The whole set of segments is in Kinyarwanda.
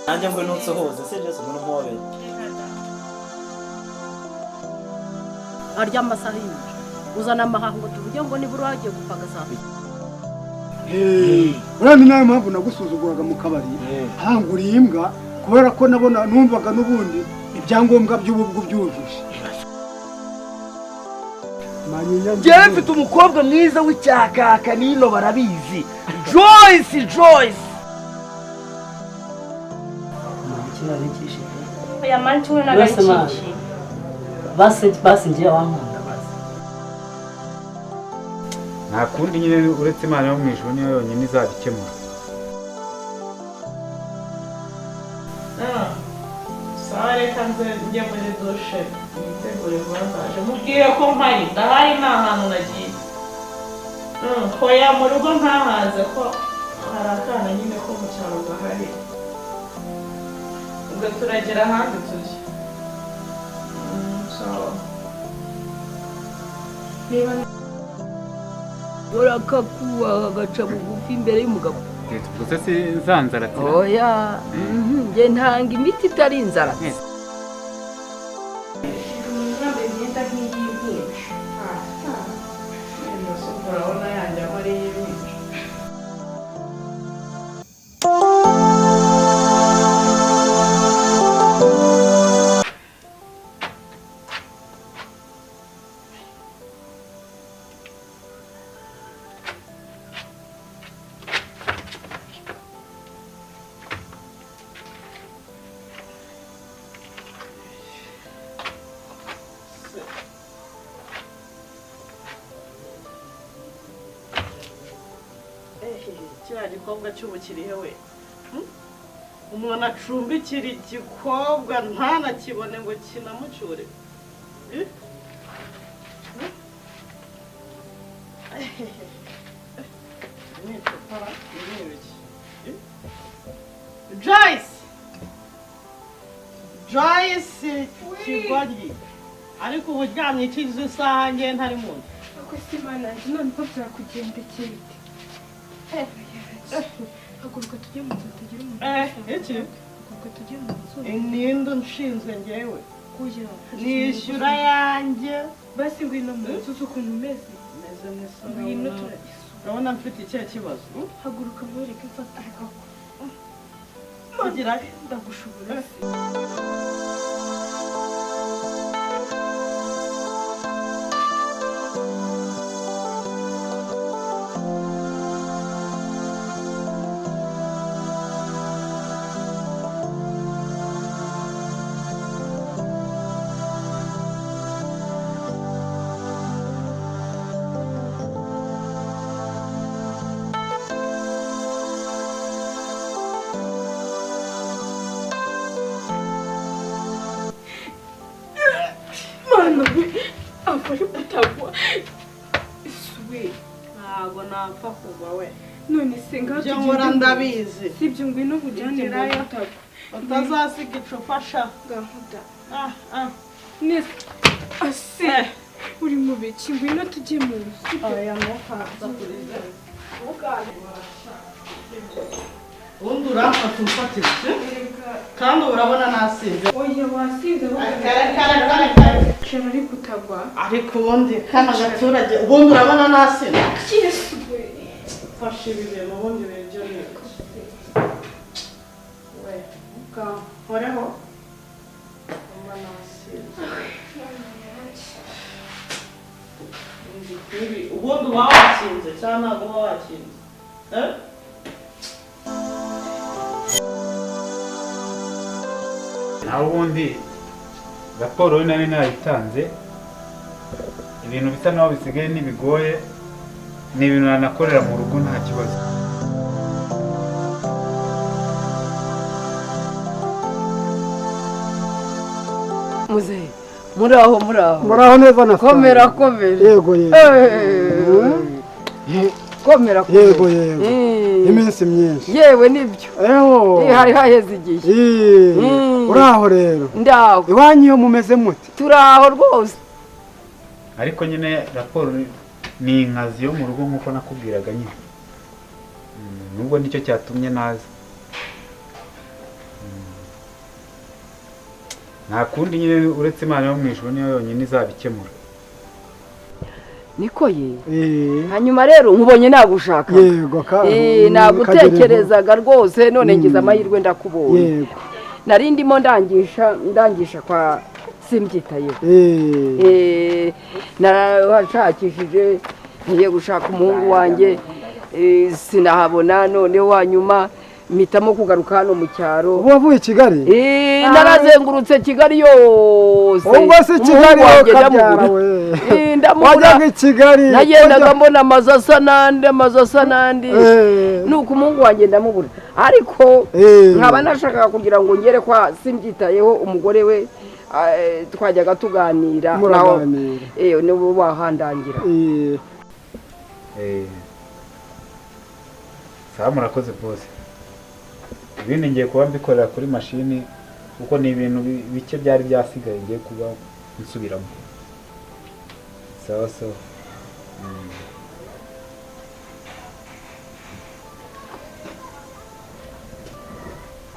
nanjye ngo nutsohoze se byose muri mwobe arya amasaha y'ijoro uzana amahaho ngo tuvuge ngo nibura wagiye gupagaza urani nayo mpamvu nagusuzuguraga mu kabari hanguriye imbwa kubera ko nabona numvaga n'ubundi ibyangombwa by'ububwo byujuje njyewe mfite umukobwa mwiza w'icyakaka nino barabizi Joyce ya manchi wewe na gachichi basi ngiye wankunda basi nta kundi nyine uretse Imana yo mu ijuru niyo yonyine izabikemura sawa reka nze njye muri dushe nitegure kubazaje mubwire ko mpari ndahari nta hantu nagiye hoya mu rugo ntahaze ko hari akana nyine ko mu cyaro gahari ubwo turagera ahandi tujya urakakuba agaca bugufi imbere y'umugabo gusa si zanzaratira oya njye ntanga imiti itari inzara urabona yanjye aho ari iy'ibindi kiriya gikobwa cy'ubukirihe we umuntu acumbikira igikobwa ntanakibone ngo kinamucyure Joyce kigoryi ariko ubu uryamye ikizi isaha nge ntari mu nzu ako si mana none ko byakugendekeye haguruka tujye mu nzu tugire umuntu iki haguruka tujye mu nzu ninde unshinzwe ngewe nishyura yanjye basi ngwino mu nzu ukuntu umeze meze ngwino turagisura urabona mfite ikihe kibazo haguruka mwereke mfata kugira ndagushobora afashe kutagwa isuwe ntago napfa kugwa we none se ngaho byo nkora ndabizi sibyo ngwino kujyanirayo utazasiga icupa sha gahuda nese ase uri mu biki ngwino tujye mu nzu oya mukaza kuriza ubundi uramfata umfatira kandi urabona nasinze oya wasinze shema ari kutagwa ariko ubundi kana gaturage ubundi urabona nasinze yesu we fashe ibibero ubundi biryo niko we horeho umva nasinze ubundi uba wakinze cyangwa ntabwo uba wakinze naho ubundi raporo we nari nayitanze ibintu bisa naho bisigaye n'ibigoye ni ibintu nanakorera mu rugo nta kibazo muzehe muraho muraho neza na komera yego komera yego iminsi myinshi yewe nibyo hari haheze igihe uraho rero ndaho iwanyu iyo mumeze muti turaho rwose ariko nyine raporo ni inkazi yo mu rugo nk'uko nakubwiraga nyine nubwo nicyo cyatumye naza nta kundi nyine uretse Imana yo mu ijuru niyo yonyine izabikemura. niko ye hanyuma rero nkubonye nagushaka yego nagutekerezaga rwose none ngize amahirwe ndakubonye nari ndimo ndangisha kwa simbyitayeho narashakishije ngiye gushaka umuhungu wanjye sinahabona noneho hanyuma mpitamo kugaruka hano mu cyaro. Wavuye Kigali? Narazengurutse Kigali yose. Ubwo se Kigali kabyara we. Wajyaga Kigali. Nagendaga mbona amazu asa n'andi. Nuko umuhungu wanjye ndamubura. Ariko nkaba nashakaga kugira ngo ngere kwa simbyitayeho umugore we twajyaga tuganira naho nibo bahandangira. Sawa murakoze bose. Ibindi ngiye kuba mbikorera kuri mashini kuko ni ibintu bike byari byasigaye ngiye kuba nsubiramo. Sawa.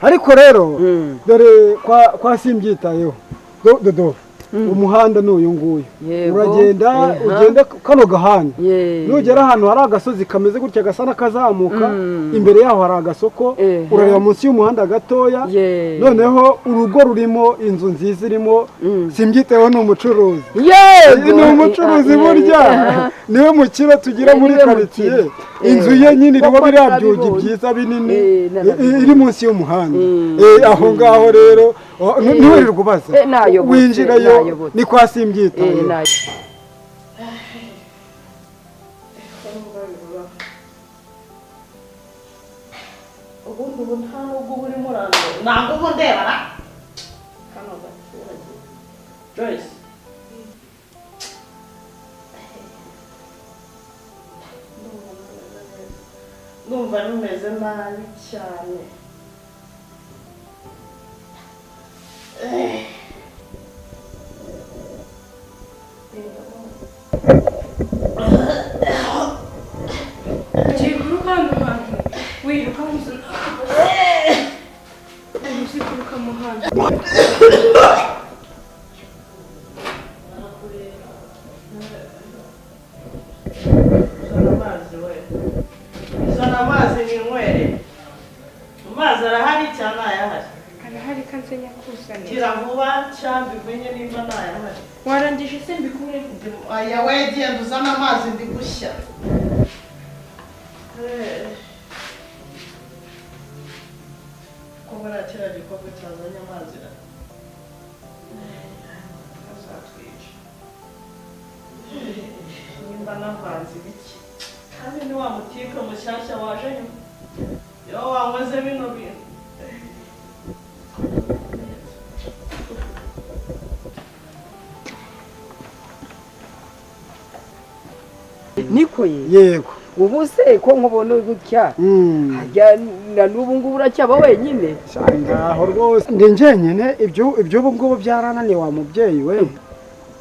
Ariko rero dore kwa simbyitayeho dodo umuhanda n'uyu nguyu ugenda kano gahanda nugera hano hari agasozi kameze gutya gasa n'akazamuka imbere yaho hari agasoko urareba munsi y'umuhanda gatoya noneho urugo rurimo inzu nziza irimo simbyitayeho ni umucuruzi ni umucuruzi burya niwe mukiro tugira muri karitsiye inzu ye nyine iriho biriya byugi byiza binini iri munsi y'umuhanda aho ngaho rero ntiwirirwe ubaza winjirayo ni kwa simbyitayeho. ubu nta nubwo burimo urando ntabwo ubu ndebara kano gaturage Joyce numva numeze nabi cyane. Jikuruka muhantu wiruka uzikuruka muhantu Zana amazi ninywere. Amazi arahari cyane ayahari. Arahari kansenya kusanya. Gira vuba cyangwa bimenye nimba nayahari. Warandije se mbikure aya wegenda uzana amazi ndi gushya. Kubona kira gikombe cyazanye amazi ra. Azatwica. Nimba navanze biki. Kandi ni wa mutika mushyashya waje nyuma. Yo wankoze bino bintu. Niko yego ubu se ko nkubona gutya hajya na n'ubu ngubu uracyaba wenyine ngaho rwose ndi njyenyine ibyo ubu ngubu byarananiye wa mubyeyi we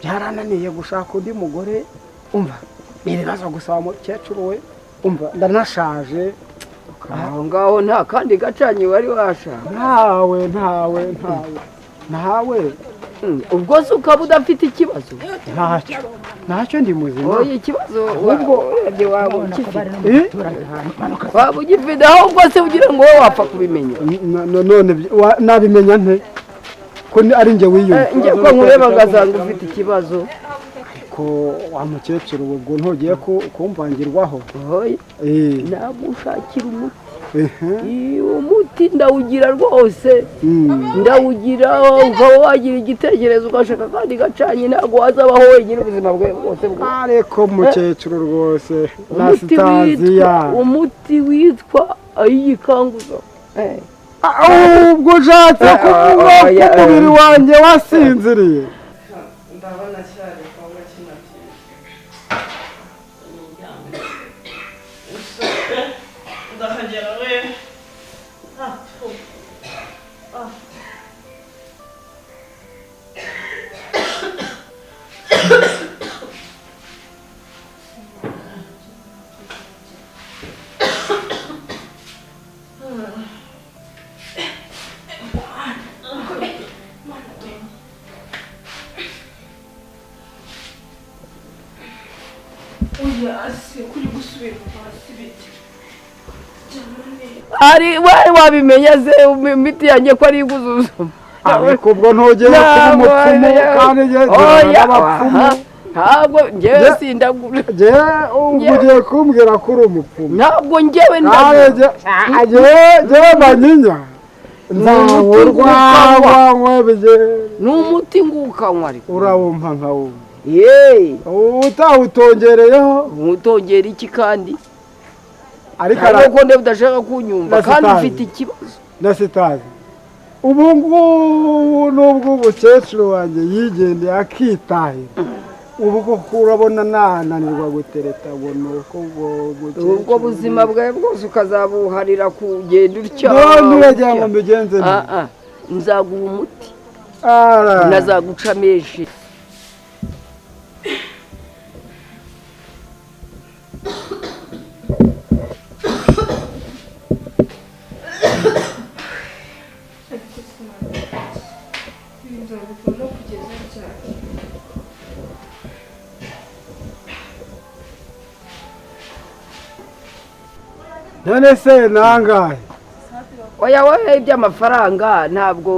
byarananiye gushaka undi mugore umva ibibazo gusaba mukecuru we umva ndanashaje aho ngaho nta kandi gacanye wari washaka ntawe ubwo se ukaba udafite ikibazo ntacyo ndi muzima ikibazo ahubwo waba ugifite ahubwo se ugira ngo wowe wapfa kubimenya none nabimenya nte ko ari njye wiyumva njye ko nkureba ngasanga ufite ikibazo ariko wa mukecuru ubwo ntugiye kumvangirwaho nagushakira umuti umuti ndawugira rwose ndawugira ukaba wagira igitekerezo ugashaka kandi gacanye ntabwo wazabaho wenyine ubuzima bwe bwose ariko mukecuru rwose nasitaziya umuti witwa ayikanguzo ubwo ushatse kuvuga ko umubiri wanjye wasinziriye ndabona cyane kwanga kinatiye ndahagera we hasi kuri gusubira hasi biti ari wari wabimenya se imiti yanjye ko ari iguzuzuma ariko ubwo ntugera kuba umupfumu kandi n'abapfumu ntabwo njyewe sindagura ugiye kumbwira ko uri umupfumu ntabwo njyewe ndagura njyewe manyinya ni umuti ngukanywa ariko urawumpa nkawumva utawutongereyeho utongera iki kandi ariko ndeba udashaka kunyumva kandi ufite ikibazo na sitazi ubu ngubu nubwo umukecuru wanjye yigendeye akitahira ubu koko urabona nananirwa gutereta ngo ni uko ubwo buzima bwawe bwose ukazabuharira kugenda utya nturagira ngo mbigenze nzaguha umuti nazaguca menshi none se nangahe oya wowe iby'amafaranga ntabwo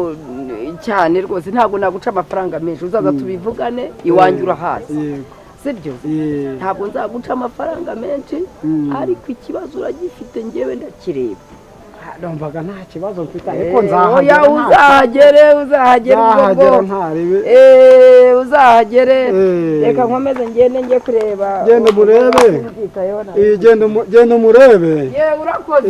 cyane rwose ntabwo naguca amafaranga menshi uzaza tubivugane iwanjye urahazi sibyo ntabwo nzaguca amafaranga menshi ariko ikibazo uragifite njyewe ndakireba numvaga nta kibazo mfite ariko nzahagera uzahagere reka nkomeze ngende njye kureba genda umurebe genda umurebe yewe urakoze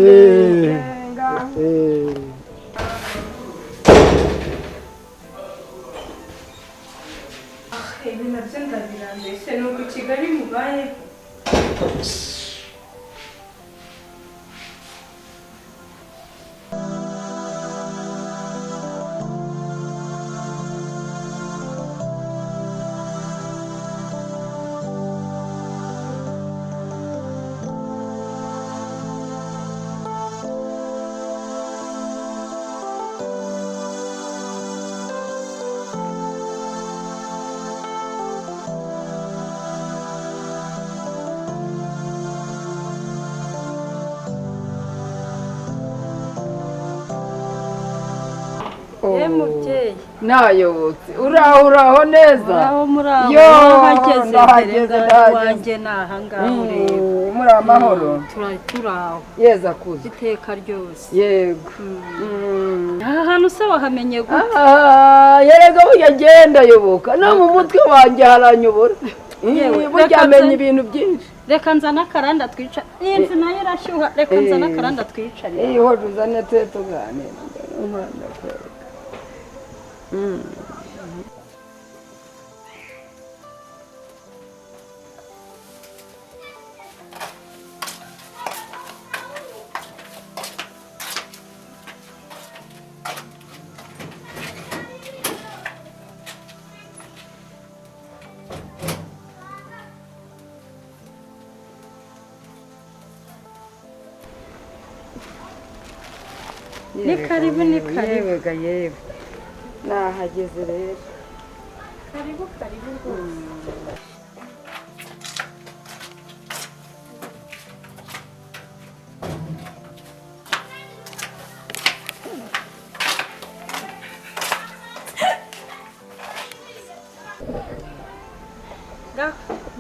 ibi nabyo ndabirambiye se nuko Kigali mubaye mubyeyi nayobotse uraho neza hageze wanjye ni ahangaha ureba muri amahoro turaho yeza kuza iteka ryose yego aha hantu se wahamenye gute yerega burya agenda ayoboka no mu mutwe wanjye haranyobora burya amenya ibintu byinshi reka nzana akaranda twicara iyi nzu nayo irashyuha reka nzana akaranda twicarire iyi hoje uzane twe tuganira ni karibu yewe nahageze rero karibu rwose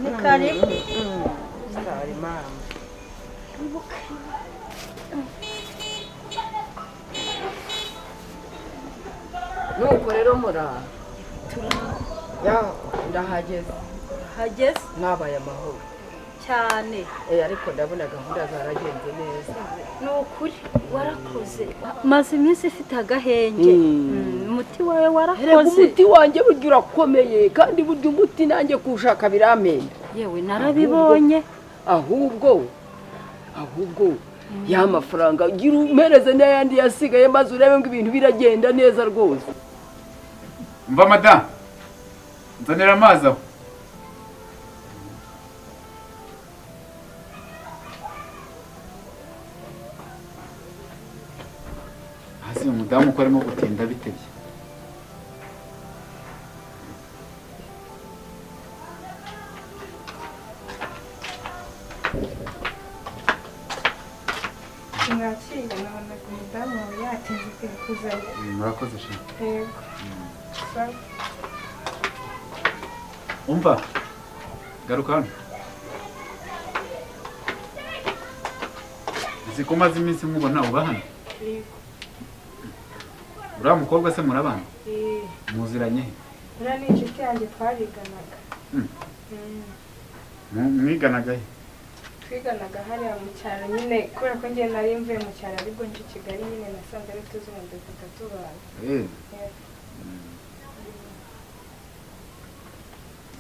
ni karibu sari mama nuko rero muraha ndahageze mwabaye amahoro cyane ariko ndabona gahunda zaragenze neza ni ukuri warakoze maze iminsi ifite agahenge umuti wawe warakoze umuti wanjye burya urakomeye kandi burya umuti nanjye kuwushaka birampenda yewe narabibonye ahubwo ya mafaranga gira umereze n'ayandi yasigaye maze urebe ngo ibintu biragenda neza rwose mva madamu nzanira amazi aho hasi umudamu uko arimo gutinda bitebye murakoze shema Yego. Sawa. umva garuka hano uzi ko maze iminsi nkubona uba hano Yego. uriya mukobwa se murabana Eh. muziranye he Uriya ni inshuti yanjye twariganaga. mwiganaga he Twiganaga hariya mu cyaro nyine kubera ko njye nari mvuye mu cyaro ariko nje i Kigali nyine nasanze ari tuziranye dufata tubana.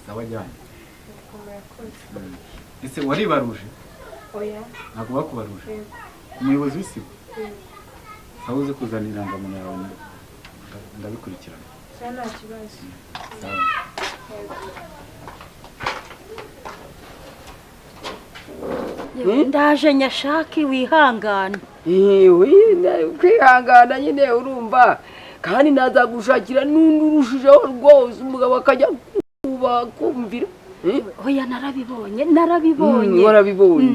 sawa jyanye Murakoze. ese waribaruje Oya. ntabwo bakubaruje Yego. umuyobozi w'isibo Yego. sawa uze kuzana irangamuntu yawe ndabikurikirana Sawa nta kibazo. sawa ndaje nyashaki wihangane kwihangana nyine urumva kandi nazagushakira n'undi urushijeho rwose umugabo akajya kumvira oya narabibonye warabibonye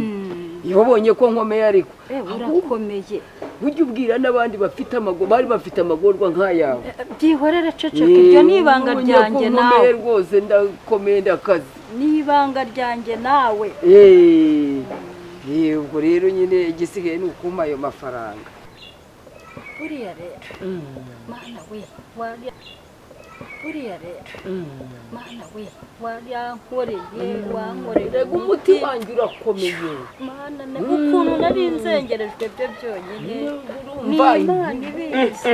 iyo ubonye ko nkomeye ariko urakomeye ujya ubwira n'abandi bafite bari bafite amagorwa nk'ayawe byihorere ceceka iryo ni ibanga ryanjye nawe rwose ndakomeye ndakazi ni ibanga ryanjye nawe ubwo rero nyine igisigaye ni ukuma ayo mafaranga buriya rero mana we buriya rero mana we wankoreye rega umuti wanjye urakomeye mana ukuntu nari nzengerejwe byo byonyine ni imana ibizi